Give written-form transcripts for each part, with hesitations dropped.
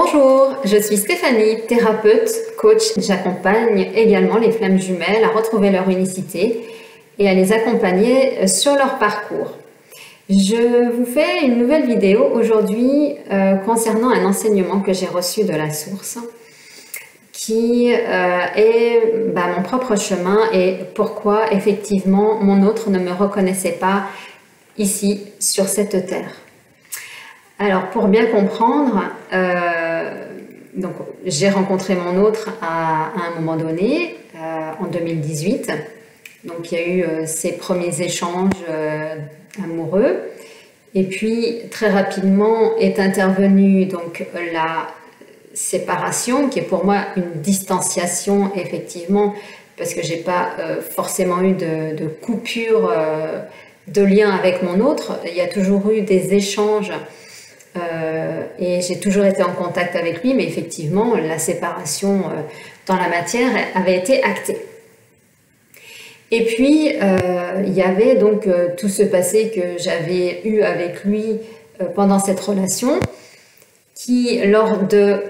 Bonjour, je suis Stéphanie, thérapeute, coach. J'accompagne également les flammes jumelles à retrouver leur unicité et à les accompagner sur leur parcours. Je vous fais une nouvelle vidéo aujourd'hui concernant un enseignement que j'ai reçu de la source qui est mon propre chemin et pourquoi effectivement mon autre ne me reconnaissait pas ici sur cette terre. Alors pour bien comprendre, donc j'ai rencontré mon autre à un moment donné, en 2018. Donc il y a eu ces premiers échanges amoureux. Et puis très rapidement est intervenue donc la séparation, qui est pour moi une distanciation effectivement, parce que j'ai pas forcément eu de coupure de lien avec mon autre. Il y a toujours eu des échanges. Et j'ai toujours été en contact avec lui, mais effectivement, la séparation dans la matière avait été actée. Et puis, il y avait donc tout ce passé que j'avais eu avec lui pendant cette relation, qui, lors de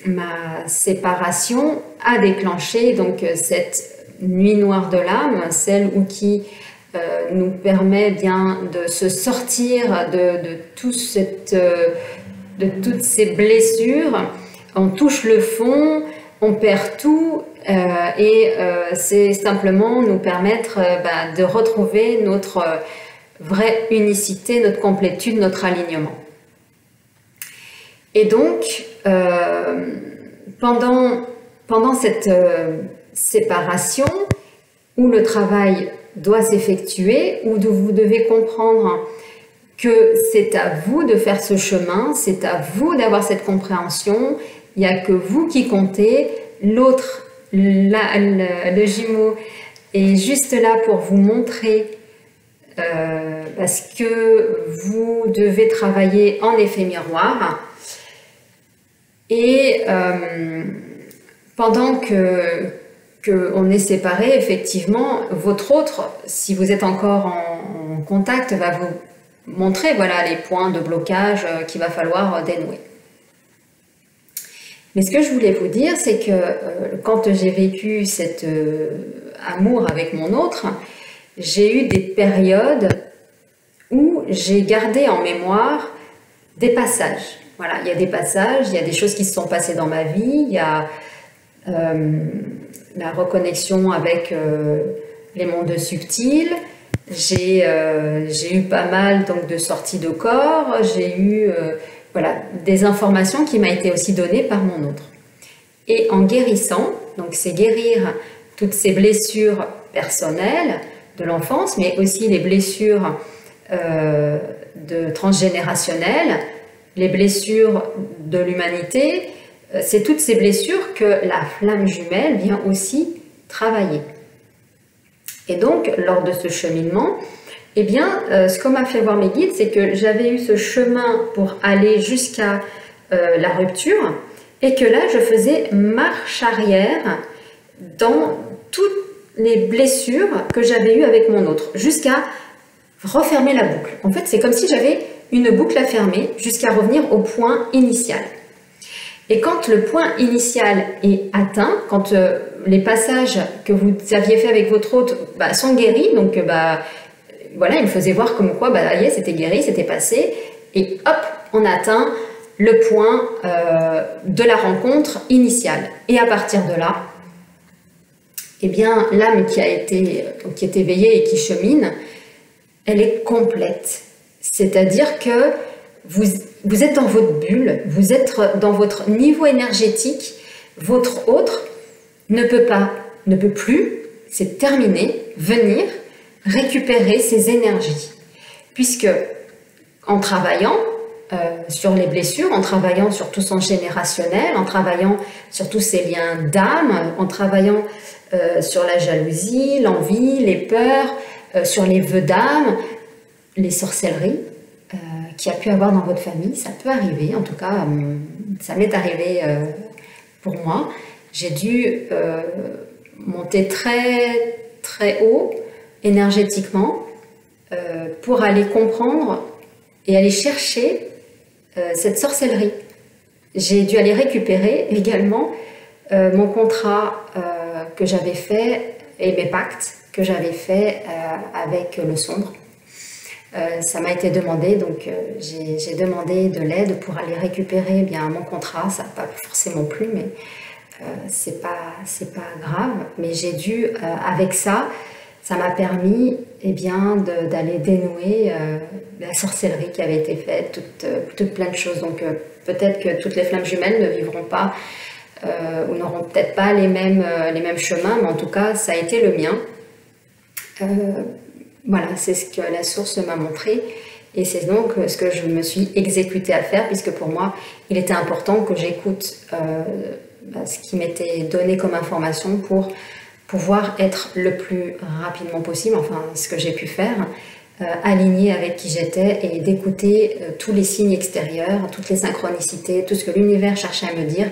ma séparation, a déclenché donc cette nuit noire de l'âme, celle où qui nous permet bien de se sortir de toutes ces blessures. On touche le fond, on perd tout et c'est simplement nous permettre de retrouver notre vraie unicité, notre complétude, notre alignement. Et donc, pendant cette séparation où le travail doit s'effectuer, où vous devez comprendre que c'est à vous de faire ce chemin, c'est à vous d'avoir cette compréhension, il n'y a que vous qui comptez, l'autre, le jumeau, est juste là pour vous montrer parce que vous devez travailler en effet miroir. Et pendant qu'on est séparés, effectivement, votre autre, si vous êtes encore en contact, va vous montrer voilà, les points de blocage qu'il va falloir dénouer. Mais ce que je voulais vous dire, c'est que quand j'ai vécu cet amour avec mon autre, j'ai eu des périodes où j'ai gardé en mémoire des passages. Voilà, il y a des passages, il y a des choses qui se sont passées dans ma vie, il y a la reconnexion avec les mondes subtils. J'ai eu pas mal donc, de sorties de corps, j'ai eu voilà, des informations qui m'ont été aussi données par mon autre. Et en guérissant, donc c'est guérir toutes ces blessures personnelles de l'enfance, mais aussi les blessures transgénérationnelles, les blessures de l'humanité. C'est toutes ces blessures que la flamme jumelle vient aussi travailler. Et donc, lors de ce cheminement, eh bien, ce qu'on m'a fait voir mes guides, c'est que j'avais eu ce chemin pour aller jusqu'à la rupture, et que là, je faisais marche arrière dans toutes les blessures que j'avais eues avec mon autre, jusqu'à refermer la boucle. En fait, c'est comme si j'avais une boucle à fermer jusqu'à revenir au point initial. Et quand le point initial est atteint, quand les passages que vous aviez fait avec votre hôte sont guéris, donc voilà, il me faisait voir comme quoi, c'était guéri, c'était passé, et hop, on atteint le point de la rencontre initiale. Et à partir de là, eh bien, l'âme qui est éveillée et qui chemine, elle est complète. C'est-à-dire que vous êtes dans votre bulle, vous êtes dans votre niveau énergétique, votre autre ne peut plus, c'est terminé, venir récupérer ses énergies. Puisque en travaillant sur les blessures, en travaillant sur tout son générationnel, en travaillant sur tous ces liens d'âme, en travaillant sur la jalousie, l'envie, les peurs, sur les vœux d'âme, les sorcelleries, qu'il y a pu avoir dans votre famille, ça peut arriver, en tout cas, ça m'est arrivé pour moi. J'ai dû monter très, très haut énergétiquement pour aller comprendre et aller chercher cette sorcellerie. j'ai dû aller récupérer également mon contrat que j'avais fait et mes pactes que j'avais fait avec le sombre. Ça m'a été demandé, donc j'ai demandé de l'aide pour aller récupérer bien mon contrat. Ça n'a pas forcément plu, mais c'est pas grave. Mais j'ai dû, avec ça, ça m'a permis bien d'aller dénouer la sorcellerie qui avait été faite, toutes plein de choses. Donc peut-être que toutes les flammes jumelles ne vivront pas ou n'auront peut-être pas les mêmes chemins, mais en tout cas, ça a été le mien. Voilà, c'est ce que la source m'a montré et c'est donc ce que je me suis exécutée à faire, puisque pour moi, il était important que j'écoute ce qui m'était donné comme information pour pouvoir être le plus rapidement possible, enfin ce que j'ai pu faire, aligné avec qui j'étais et d'écouter tous les signes extérieurs, toutes les synchronicités, tout ce que l'univers cherchait à me dire,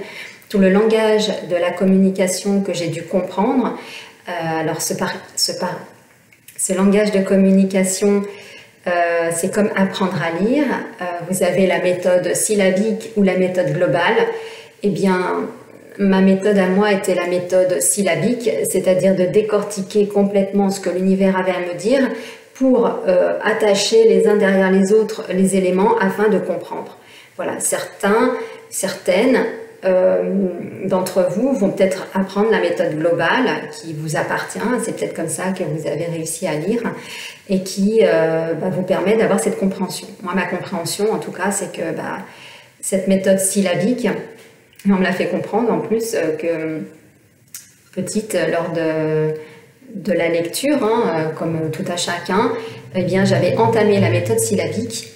tout le langage de la communication que j'ai dû comprendre. Alors ce langage de communication, c'est comme apprendre à lire. Vous avez la méthode syllabique ou la méthode globale. Eh bien, ma méthode à moi était la méthode syllabique, c'est-à-dire de décortiquer complètement ce que l'univers avait à me dire pour attacher les uns derrière les autres les éléments afin de comprendre. Voilà, certaines d'entre vous vont peut-être apprendre la méthode globale qui vous appartient, c'est peut-être comme ça que vous avez réussi à lire et qui vous permet d'avoir cette compréhension. Moi, ma compréhension en tout cas, c'est que cette méthode syllabique, on me l'a fait comprendre en plus que petite, lors de la lecture, comme tout à chacun, eh bien j'avais entamé la méthode syllabique.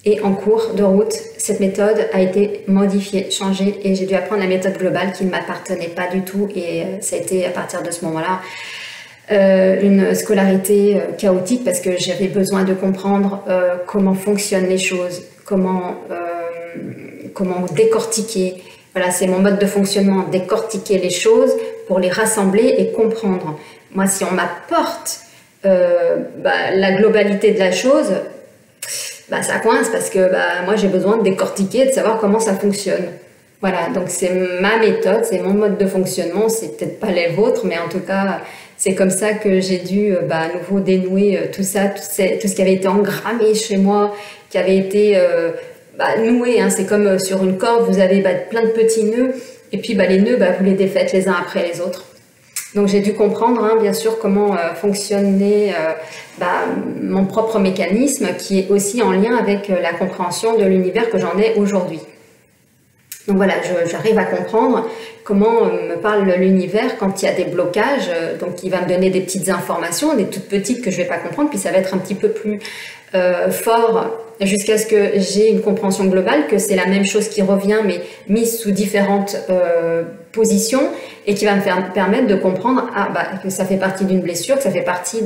Et en cours de route, cette méthode a été modifiée, changée, et j'ai dû apprendre la méthode globale qui ne m'appartenait pas du tout. Et ça a été à partir de ce moment-là une scolarité chaotique, parce que j'avais besoin de comprendre comment fonctionnent les choses, comment décortiquer. Voilà, c'est mon mode de fonctionnement, décortiquer les choses pour les rassembler et comprendre. Moi, si on m'apporte la globalité de la chose, ça coince parce que moi j'ai besoin de décortiquer, de savoir comment ça fonctionne. Voilà, donc c'est ma méthode, c'est mon mode de fonctionnement, c'est peut-être pas les vôtres, mais en tout cas c'est comme ça que j'ai dû à nouveau dénouer tout ça, tout ce qui avait été engrammé chez moi, qui avait été noué, c'est comme sur une corde, vous avez plein de petits nœuds, et puis les nœuds, vous les défaites les uns après les autres. Donc j'ai dû comprendre bien sûr comment fonctionnait mon propre mécanisme, qui est aussi en lien avec la compréhension de l'univers que j'en ai aujourd'hui. Donc voilà, j'arrive à comprendre comment me parle l'univers quand il y a des blocages. Donc il va me donner des petites informations, des toutes petites que je ne vais pas comprendre, puis ça va être un petit peu plus fort jusqu'à ce que j'ai une compréhension globale, que c'est la même chose qui revient mais mise sous différentes positions, et qui va me permettre de comprendre que ça fait partie d'une blessure, que ça fait partie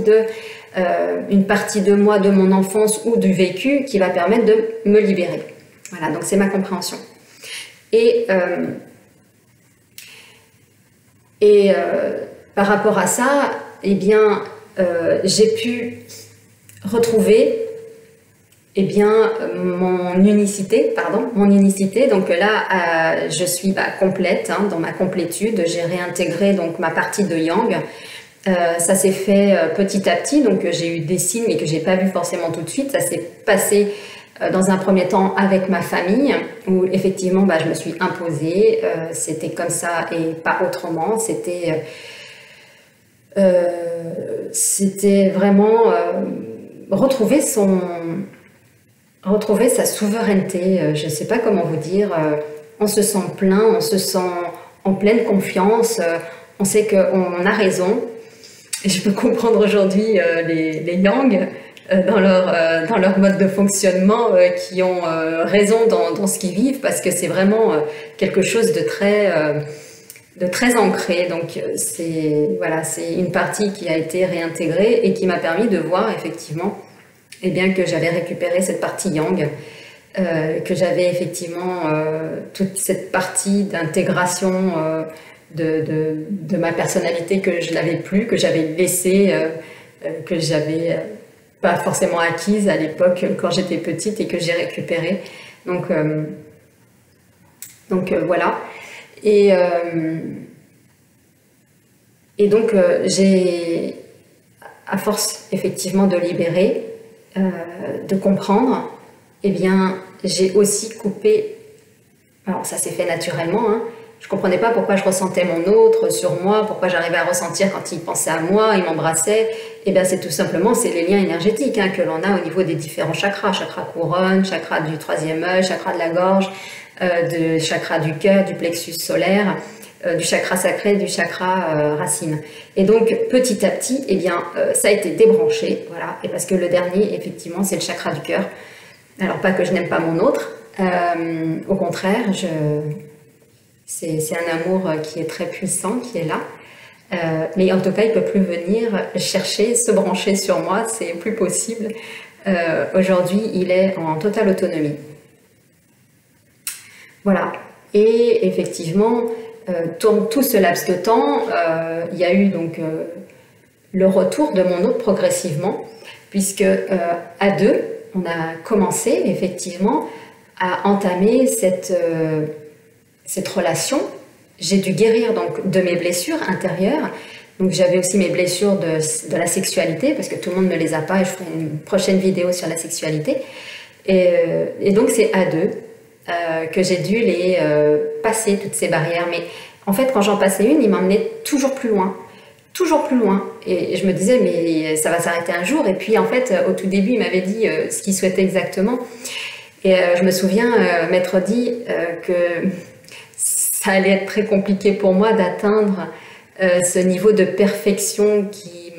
une partie de moi, de mon enfance ou du vécu, qui va permettre de me libérer. Voilà, donc c'est ma compréhension. Et par rapport à ça, eh bien, j'ai pu retrouver mon unicité. Donc là, je suis complète, dans ma complétude. J'ai réintégré donc ma partie de yang. Ça s'est fait petit à petit, donc j'ai eu des signes, mais que j'ai pas vu forcément tout de suite. Ça s'est passé dans un premier temps avec ma famille, où effectivement je me suis imposée. C'était comme ça et pas autrement. C'était vraiment retrouver sa souveraineté, je ne sais pas comment vous dire, on se sent plein, on se sent en pleine confiance, on sait qu'on a raison. Et je peux comprendre aujourd'hui les Yang dans leur mode de fonctionnement, qui ont raison dans ce qu'ils vivent, parce que c'est vraiment quelque chose de très ancré. Donc c'est une partie qui a été réintégrée et qui m'a permis de voir effectivement que j'avais récupéré cette partie yang, que j'avais effectivement toute cette partie d'intégration de ma personnalité que je n'avais plus, que j'avais laissée, que j'avais pas forcément acquise à l'époque quand j'étais petite et que j'ai récupérée. Donc Donc voilà. Et donc j'ai, à force effectivement de libérer, de comprendre, eh bien j'ai aussi coupé. Alors ça s'est fait naturellement, hein. Je ne comprenais pas pourquoi je ressentais mon autre sur moi, pourquoi j'arrivais à ressentir quand il pensait à moi, il m'embrassait. Et bien c'est tout simplement, c'est les liens énergétiques, hein, que l'on a au niveau des différents chakras. Chakra couronne, chakra du troisième œil, chakra de la gorge, du chakra du cœur, du plexus solaire, du chakra sacré, du chakra racine. Et donc petit à petit, eh bien, ça a été débranché, voilà. Et parce que le dernier, effectivement, c'est le chakra du cœur. Alors pas que je n'aime pas mon autre, au contraire, c'est un amour qui est très puissant, qui est là. Mais en tout cas, il ne peut plus venir chercher, se brancher sur moi, c'est plus possible. Aujourd'hui, il est en totale autonomie. Voilà. Et effectivement, tout ce laps de temps, il y a eu donc le retour de mon autre progressivement, puisque à deux, on a commencé effectivement à entamer cette relation. J'ai dû guérir donc de mes blessures intérieures. Donc j'avais aussi mes blessures de la sexualité, parce que tout le monde ne les a pas, et je ferai une prochaine vidéo sur la sexualité. Et donc c'est à deux que j'ai dû les passer, toutes ces barrières. Mais en fait, quand j'en passais une, il m'emmenait toujours plus loin. Toujours plus loin. Et je me disais, mais ça va s'arrêter un jour. Et puis en fait, au tout début, il m'avait dit ce qu'il souhaitait exactement. Et je me souviens m'être dit que ça allait être très compliqué pour moi d'atteindre ce niveau de perfection qui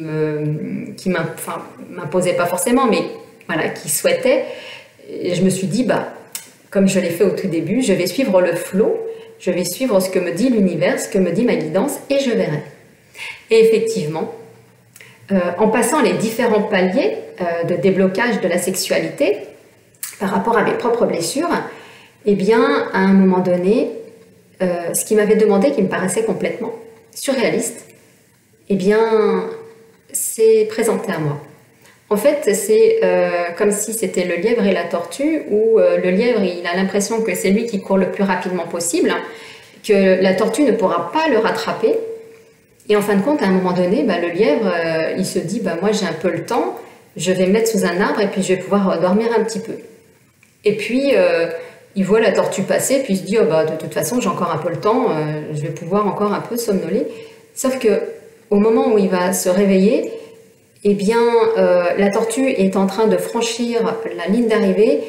m'imposait pas forcément, mais voilà, qui souhaitait. Et je me suis dit, bah, comme je l'ai fait au tout début, je vais suivre le flow, je vais suivre ce que me dit l'univers, ce que me dit ma guidance, et je verrai. Et effectivement, en passant les différents paliers de déblocage de la sexualité par rapport à mes propres blessures, eh bien, à un moment donné, ce qui m'avait demandé, qui me paraissait complètement surréaliste, eh bien, c'est présenté à moi. En fait, c'est comme si c'était le lièvre et la tortue, où le lièvre, il a l'impression que c'est lui qui court le plus rapidement possible, que la tortue ne pourra pas le rattraper. Et en fin de compte, à un moment donné, bah, le lièvre, il se dit, bah, moi j'ai un peu le temps, je vais me mettre sous un arbre et puis je vais pouvoir dormir un petit peu. Et puis, il voit la tortue passer, puis il se dit, oh, bah, de toute façon, j'ai encore un peu le temps, je vais pouvoir encore un peu somnoler. Sauf que au moment où il va se réveiller, eh bien, la tortue est en train de franchir la ligne d'arrivée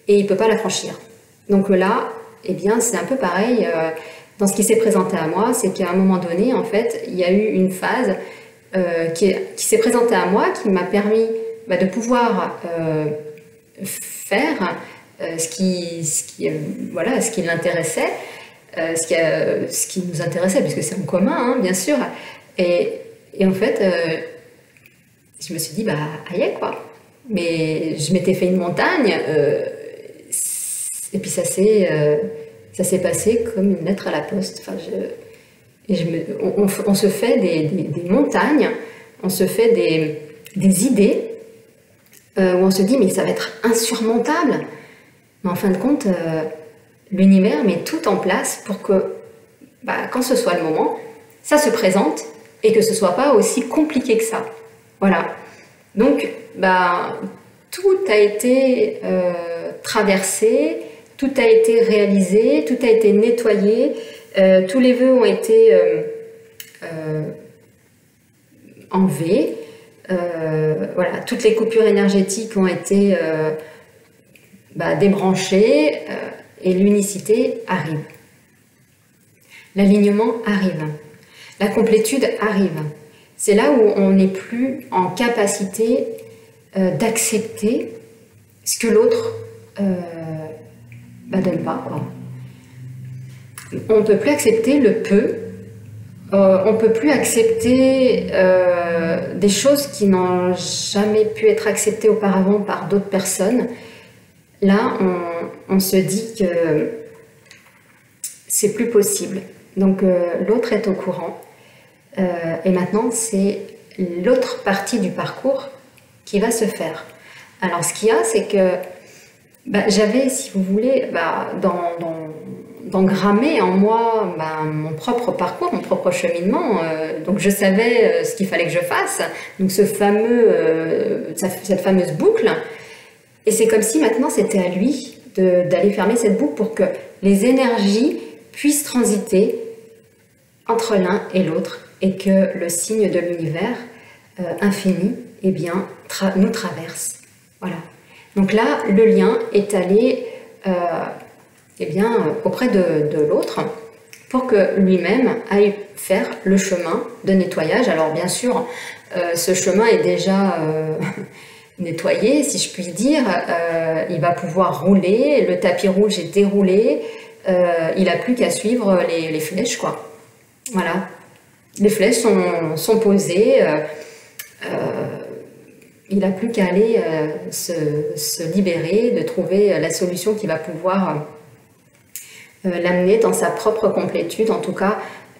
et il ne peut pas la franchir. Donc là, eh bien, c'est un peu pareil dans ce qui s'est présenté à moi, c'est qu'à un moment donné, en fait, il y a eu une phase qui s'est présentée à moi, qui m'a permis de pouvoir faire ce qui l'intéressait, ce qui nous intéressait, puisque c'est en commun, hein, bien sûr. Et en fait, je me suis dit, bah, aïe, quoi. Mais je m'étais fait une montagne, et puis ça s'est passé comme une lettre à la poste. Enfin, on se fait des montagnes, on se fait des idées, où on se dit, mais ça va être insurmontable. Mais en fin de compte, l'univers met tout en place pour que, quand ce soit le moment, ça se présente et que ce ne soit pas aussi compliqué que ça. Voilà. Donc, tout a été traversé, tout a été réalisé, tout a été nettoyé, tous les vœux ont été enlevés, voilà, toutes les coupures énergétiques ont été débranchées et l'unicité arrive. L'alignement arrive, la complétude arrive. C'est là où on n'est plus en capacité d'accepter ce que l'autre donne pas, quoi. On ne peut plus accepter le peu, on ne peut plus accepter des choses qui n'ont jamais pu être acceptées auparavant par d'autres personnes. Là, on se dit que c'est plus possible. Donc l'autre est au courant. Et maintenant, c'est l'autre partie du parcours qui va se faire. Alors, ce qu'il y a, c'est que j'avais, si vous voulez, d'engrammer en moi mon propre parcours, mon propre cheminement. Donc je savais ce qu'il fallait que je fasse. Donc cette fameuse boucle. Et c'est comme si maintenant c'était à lui d'aller fermer cette boucle pour que les énergies puissent transiter entre l'un et l'autre et que le signe de l'univers infini eh bien, nous traverse. Voilà. Donc là, le lien est allé eh bien, auprès de l'autre pour que lui-même aille faire le chemin de nettoyage. Alors bien sûr, ce chemin est déjà nettoyé, si je puis dire. Il va pouvoir rouler, le tapis rouge est déroulé, il n'a plus qu'à suivre les flèches, quoi. Voilà. Les flèches sont posées, il n'a plus qu'à aller se libérer, de trouver la solution qui va pouvoir l'amener dans sa propre complétude. En tout cas,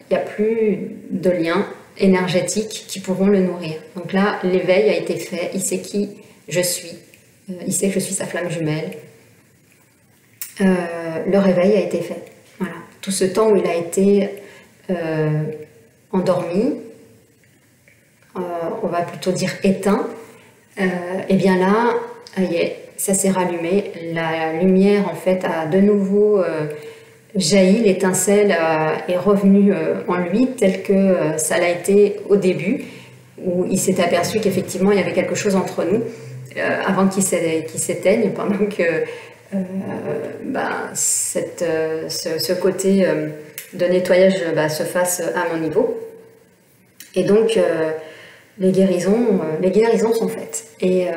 il n'y a plus de liens énergétiques qui pourront le nourrir. Donc là, l'éveil a été fait, il sait qui je suis, il sait que je suis sa flamme jumelle. Le réveil a été fait. Voilà. Tout ce temps où il a été endormi, on va plutôt dire éteint, et bien là, ça s'est rallumé, la lumière en fait a de nouveau jailli, l'étincelle est revenue en lui tel que ça l'a été au début, où il s'est aperçu qu'effectivement il y avait quelque chose entre nous avant qu'il s'éteigne, pendant que ce côté de nettoyage se fasse à mon niveau. Et donc les guérisons sont faites. Et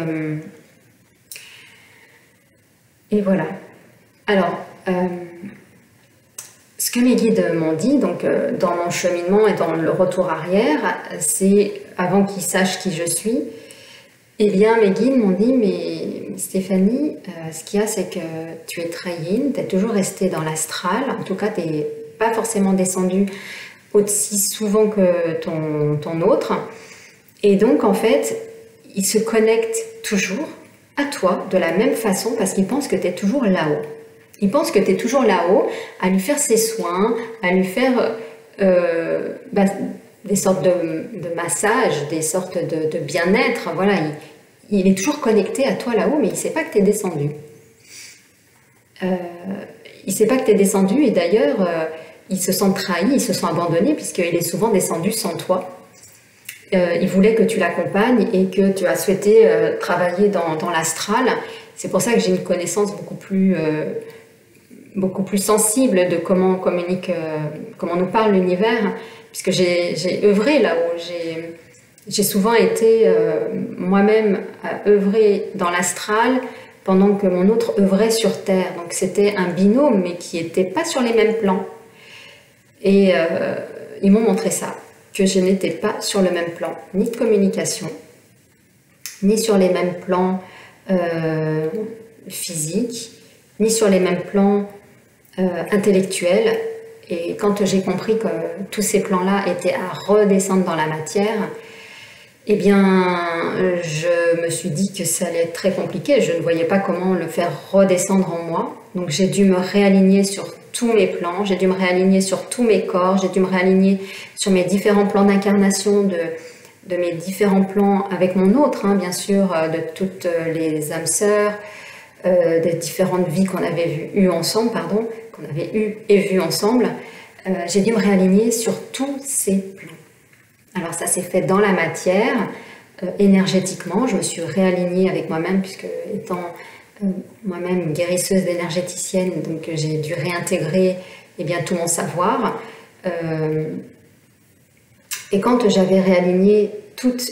voilà. Alors, ce que mes guides m'ont dit, donc dans mon cheminement et dans le retour arrière, c'est avant qu'ils sachent qui je suis, eh bien mes guides m'ont dit, mais Stéphanie, ce qu'il y a, c'est que tu es très yin, tu es toujours restée dans l'astral, en tout cas tu n'es pas forcément descendue aussi souvent que ton autre. Et donc, en fait, il se connecte toujours à toi de la même façon parce qu'il pense que tu es toujours là-haut. Il pense que tu es toujours là-haut à lui faire ses soins, à lui faire des sortes de massages, des sortes de bien-être. Voilà, il est toujours connecté à toi là-haut, mais il ne sait pas que tu es descendu. Il ne sait pas que tu es descendu et d'ailleurs, il se sent trahi, il se sent abandonné puisqu'il est souvent descendu sans toi. Il voulait que tu l'accompagnes et que tu as souhaité travailler dans l'astral. C'est pour ça que j'ai une connaissance beaucoup plus sensible de comment communique, comment nous parle l'univers, puisque j'ai œuvré là-haut. J'ai souvent été moi-même à œuvrer dans l'astral pendant que mon autre œuvrait sur Terre. Donc c'était un binôme, mais qui n'était pas sur les mêmes plans. Et ils m'ont montré ça, que je n'étais pas sur le même plan, ni de communication, ni sur les mêmes plans physiques, ni sur les mêmes plans intellectuels. Et quand j'ai compris que tous ces plans-là étaient à redescendre dans la matière, eh bien, je me suis dit que ça allait être très compliqué. Je ne voyais pas comment le faire redescendre en moi. Donc j'ai dû me réaligner sur tous mes plans, j'ai dû me réaligner sur tous mes corps, j'ai dû me réaligner sur mes différents plans d'incarnation, de mes différents plans avec mon autre, hein, bien sûr, de toutes les âmes sœurs, des différentes vies qu'on avait eues ensemble, qu'on avait eues et vues ensemble. J'ai dû me réaligner sur tous ces plans. Alors ça s'est fait dans la matière, énergétiquement, je me suis réalignée avec moi-même, puisque étant moi-même guérisseuse énergéticienne, donc j'ai dû réintégrer bien, tout mon savoir. Et quand j'avais réaligné tous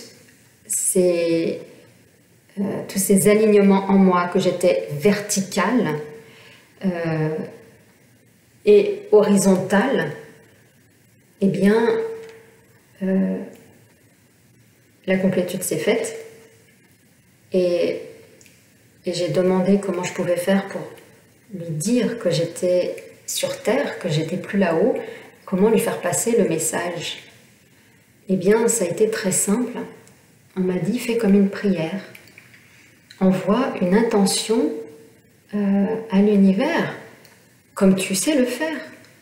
ces alignements en moi, que j'étais verticale et horizontale, eh bien, la complétude s'est faite et j'ai demandé comment je pouvais faire pour lui dire que j'étais sur Terre, que j'étais plus là-haut, comment lui faire passer le message. Eh bien, ça a été très simple. On m'a dit, fais comme une prière. Envoie une intention à l'univers, comme tu sais le faire,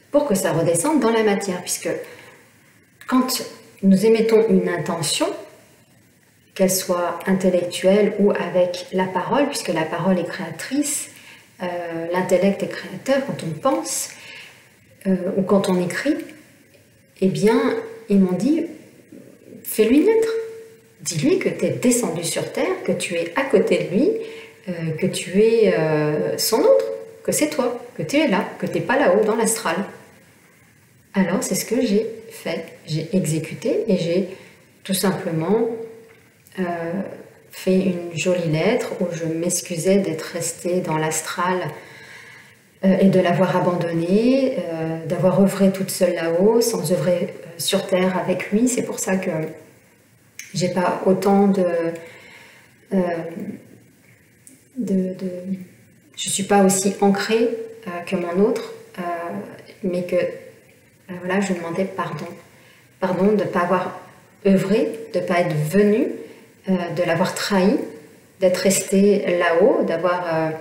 pour que ça redescende dans la matière. Puisque quand nous émettons une intention, qu'elle soit intellectuelle ou avec la parole, puisque la parole est créatrice, l'intellect est créateur quand on pense, ou quand on écrit, eh bien, ils m'ont dit, fais-lui naître. Dis-lui que tu es descendu sur Terre, que tu es à côté de lui, que tu es son autre, que c'est toi, que tu es là, que tu n'es pas là-haut dans l'astral. Alors, c'est ce que j'ai fait. J'ai exécuté et j'ai tout simplement fait une jolie lettre où je m'excusais d'être restée dans l'astral et de l'avoir abandonné, d'avoir œuvré toute seule là-haut, sans œuvrer sur Terre avec lui. C'est pour ça que j'ai pas autant je suis pas aussi ancrée que mon autre, mais que voilà, je demandais pardon de ne pas avoir œuvré, de ne pas être venue, de l'avoir trahi, d'être restée là-haut, d'avoir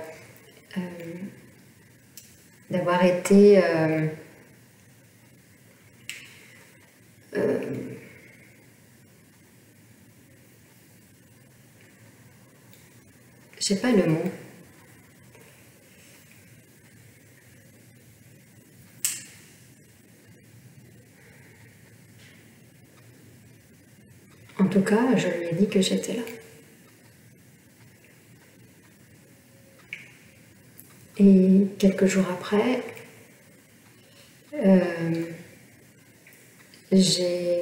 été j'ai pas le mot. En tout cas, je lui ai dit que j'étais là. Et quelques jours après, j'ai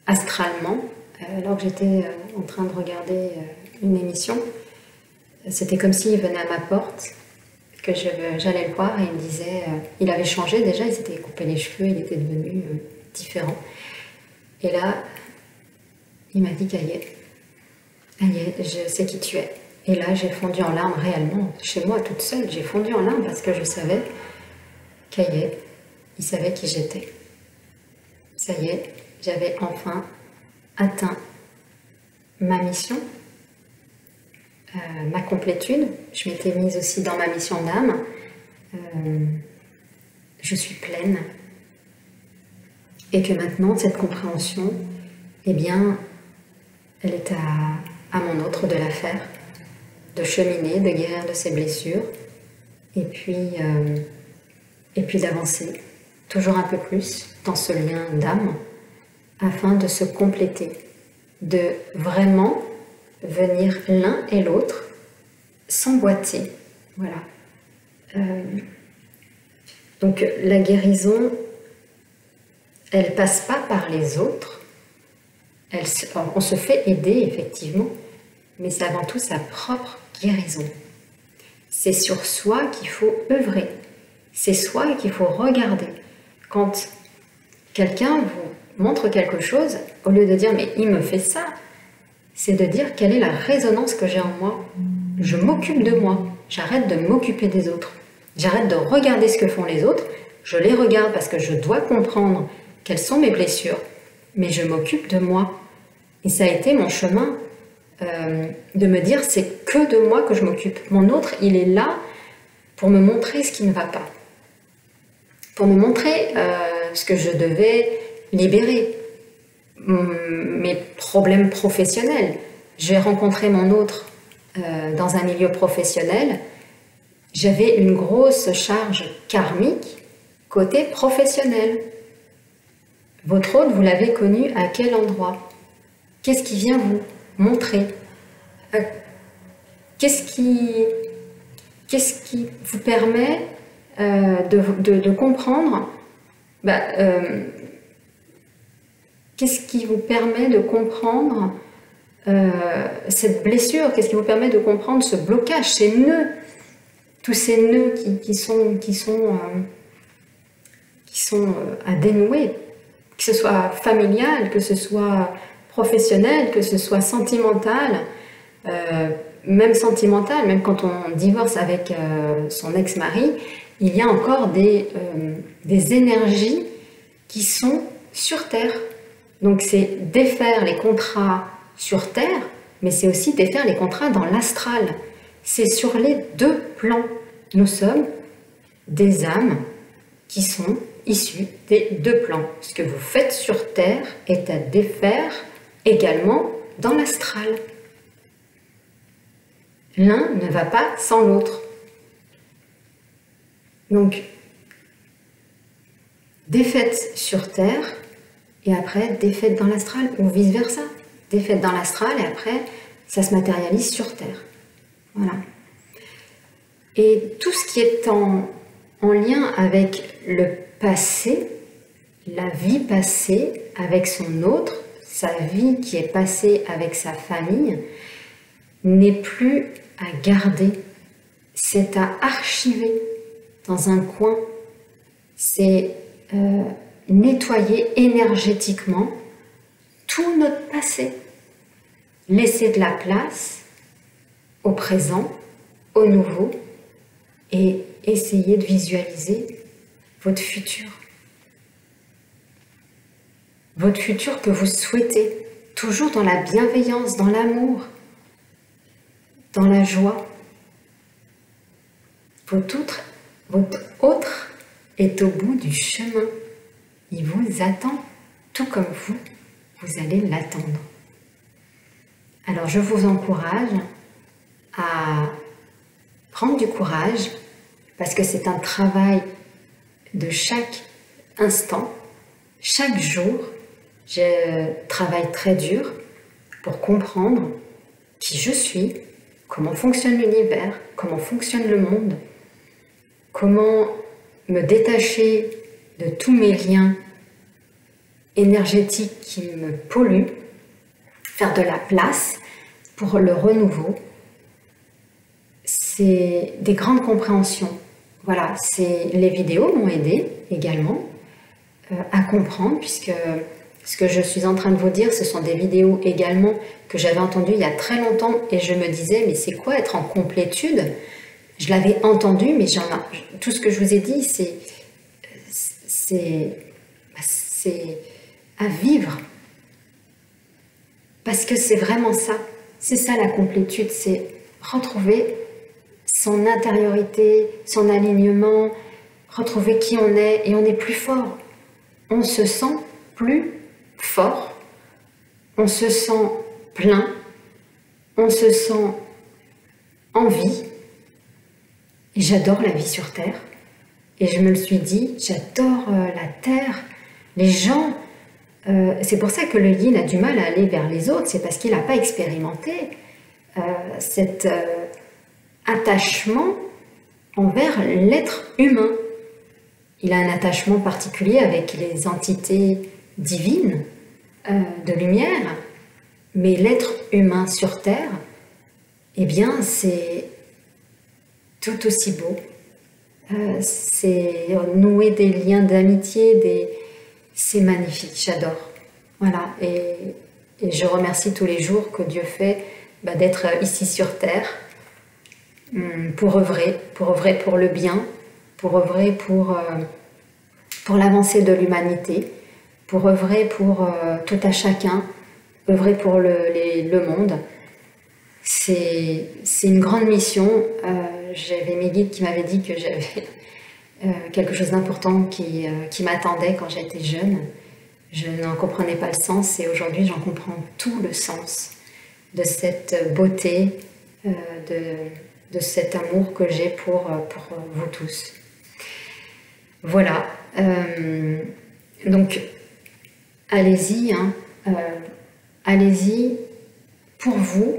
astralement, alors que j'étais en train de regarder une émission, c'était comme s'il venait à ma porte, que j'allais le voir et il me disait, il avait changé déjà, il s'était coupé les cheveux, il était devenu différent. Et là, il m'a dit, Caillet, je sais qui tu es. Et là, j'ai fondu en larmes réellement, chez moi toute seule, j'ai fondu en larmes parce que je savais, Caillet, il savait qui j'étais. Ça y est, j'avais enfin atteint ma mission, ma complétude. Je m'étais mise aussi dans ma mission d'âme. Je suis pleine. Et que maintenant, cette compréhension, eh bien, elle est à mon autre de la faire, de cheminer, de guérir de ses blessures, et puis d'avancer toujours un peu plus dans ce lien d'âme, afin de se compléter, de vraiment venir l'un et l'autre s'emboîter. Voilà. Donc la guérison, elle passe pas par les autres. On se fait aider effectivement, mais c'est avant tout sa propre guérison. C'est sur soi qu'il faut œuvrer. C'est soi qu'il faut regarder. Quand quelqu'un vous montre quelque chose, au lieu de dire « mais il me fait ça », c'est de dire quelle est la résonance que j'ai en moi. Je m'occupe de moi. J'arrête de m'occuper des autres. J'arrête de regarder ce que font les autres. Je les regarde parce que je dois comprendre quelles sont mes blessures, mais je m'occupe de moi. Et ça a été mon chemin de me dire c'est que de moi que je m'occupe. Mon autre, il est là pour me montrer ce qui ne va pas. Pour me montrer ce que je devais libérer. Mes problèmes professionnels. J'ai rencontré mon autre dans un milieu professionnel. J'avais une grosse charge karmique côté professionnel. Votre autre, vous l'avez connu à quel endroit? Qu'est-ce qui vient vous montrer? Qu'est-ce qui vous permet de comprendre qu'est-ce qui vous permet de comprendre cette blessure? Qu'est-ce qui vous permet de comprendre ce blocage, ces nœuds? Tous ces nœuds qui sont à dénouer, que ce soit familial, que ce soit professionnel, que ce soit sentimental, même sentimental, même quand on divorce avec son ex-mari, il y a encore des énergies qui sont sur Terre. Donc c'est défaire les contrats sur Terre, mais c'est aussi défaire les contrats dans l'astral. C'est sur les deux plans. Nous sommes des âmes qui sont issues des deux plans. Ce que vous faites sur Terre est à défaire également dans l'astral. L'un ne va pas sans l'autre. Donc, défaite sur Terre et après défaite dans l'astral, ou vice-versa. Défaite dans l'astral et après ça se matérialise sur Terre. Voilà. Et tout ce qui est en lien avec le passé, la vie passée avec son autre, sa vie qui est passée avec sa famille, n'est plus à garder, c'est à archiver dans un coin, c'est nettoyer énergétiquement tout notre passé, laisser de la place au présent, au nouveau, et essayer de visualiser votre futur. Votre futur que vous souhaitez, toujours dans la bienveillance, dans l'amour, dans la joie. Votre autre est au bout du chemin. Il vous attend, tout comme vous allez l'attendre. Alors je vous encourage à prendre du courage, parce que c'est un travail de chaque instant, chaque jour. Je travaille très dur pour comprendre qui je suis, comment fonctionne l'univers, comment fonctionne le monde, comment me détacher de tous mes liens énergétiques qui me polluent, faire de la place pour le renouveau. C'est des grandes compréhensions. Voilà, les vidéos m'ont aidé également à comprendre, puisque ce que je suis en train de vous dire, ce sont des vidéos également que j'avais entendues il y a très longtemps et je me disais, mais c'est quoi être en complétude? Je l'avais entendu, mais tout ce que je vous ai dit, c'est à vivre. Parce que c'est vraiment ça. C'est ça la complétude, c'est retrouver son intériorité, son alignement, retrouver qui on est, et on est plus fort. On se sent plus fort, on se sent plein, on se sent en vie. Et j'adore la vie sur Terre. Et je me le suis dit, j'adore la Terre, les gens. C'est pour ça que le yin a du mal à aller vers les autres, c'est parce qu'il n'a pas expérimenté cet attachement envers l'être humain. Il a un attachement particulier avec les entités divines de lumière, mais l'être humain sur Terre, eh bien, c'est tout aussi beau. C'est nouer des liens d'amitié, c'est magnifique, j'adore. Voilà, et je remercie tous les jours que Dieu fait d'être ici sur Terre pour œuvrer pour le bien, pour œuvrer pour l'avancée de l'humanité, pour œuvrer pour tout à chacun, œuvrer pour le monde. C'est une grande mission. J'avais mes guides qui m'avaient dit que j'avais quelque chose d'important qui m'attendait quand j'étais jeune. Je n'en comprenais pas le sens et aujourd'hui j'en comprends tout le sens de cette beauté, de cet amour que j'ai pour vous tous. Voilà. Donc allez-y, allez-y pour vous.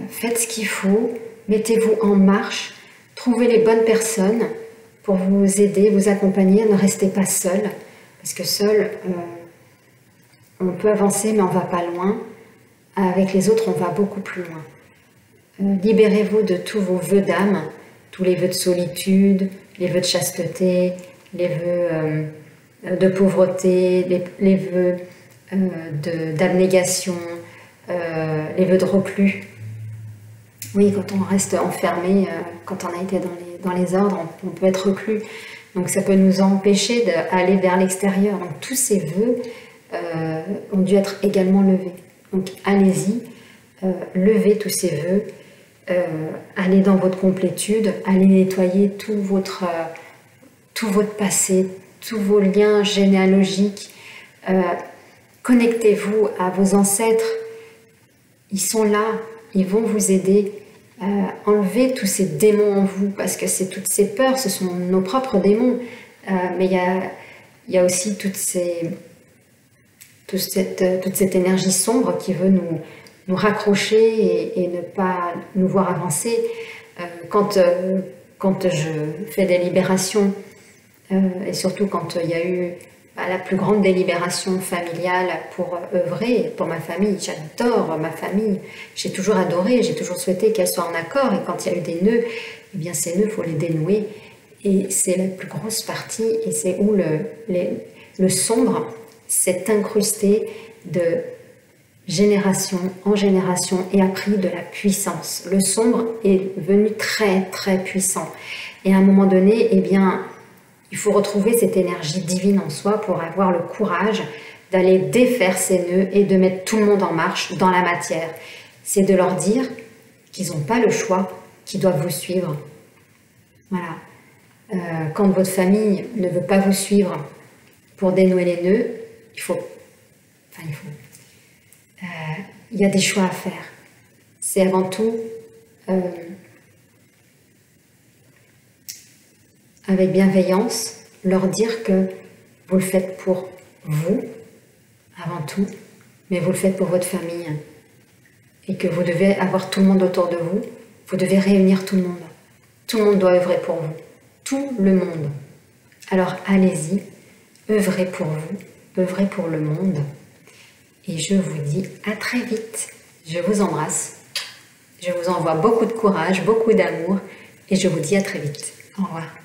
Faites ce qu'il faut, mettez-vous en marche, trouvez les bonnes personnes pour vous aider, vous accompagner, ne restez pas seul, parce que seul, on peut avancer mais on ne va pas loin. Avec les autres, on va beaucoup plus loin. Libérez-vous de tous vos vœux d'âme, tous les vœux de solitude, les vœux de chasteté, les vœux de pauvreté, les vœux d'abnégation, les vœux de reclus. Oui, quand on reste enfermé, quand on a été dans les ordres, on peut être reclus. Donc ça peut nous empêcher d'aller vers l'extérieur. Donc tous ces vœux ont dû être également levés. Donc allez-y, levez tous ces vœux allez dans votre complétude, allez nettoyer tout votre passé, tous vos liens généalogiques. Connectez-vous à vos ancêtres. Ils sont là, ils vont vous aider. Enlevez tous ces démons en vous, parce que c'est toutes ces peurs, ce sont nos propres démons. Mais il y a aussi toute cette énergie sombre qui veut nous raccrocher et ne pas nous voir avancer. Quand je fais des libérations, et surtout quand il y a eu la plus grande délibération familiale pour œuvrer pour ma famille, j'adore ma famille, j'ai toujours adoré, j'ai toujours souhaité qu'elle soit en accord, et quand il y a eu des nœuds, eh bien ces nœuds, il faut les dénouer, et c'est la plus grosse partie, et c'est où le sombre s'est incrusté de génération en génération et a pris de la puissance. Le sombre est devenu très très puissant, et à un moment donné, eh bien, il faut retrouver cette énergie divine en soi pour avoir le courage d'aller défaire ces nœuds et de mettre tout le monde en marche dans la matière. C'est de leur dire qu'ils n'ont pas le choix, qu'ils doivent vous suivre. Voilà. Quand votre famille ne veut pas vous suivre pour dénouer les nœuds, il y a des choix à faire. C'est avant tout avec bienveillance, leur dire que vous le faites pour vous, avant tout, mais vous le faites pour votre famille. Et que vous devez avoir tout le monde autour de vous, vous devez réunir tout le monde. Tout le monde doit œuvrer pour vous. Tout le monde. Alors allez-y, œuvrez pour vous, œuvrez pour le monde. Et je vous dis à très vite. Je vous embrasse. Je vous envoie beaucoup de courage, beaucoup d'amour. Et je vous dis à très vite. Au revoir.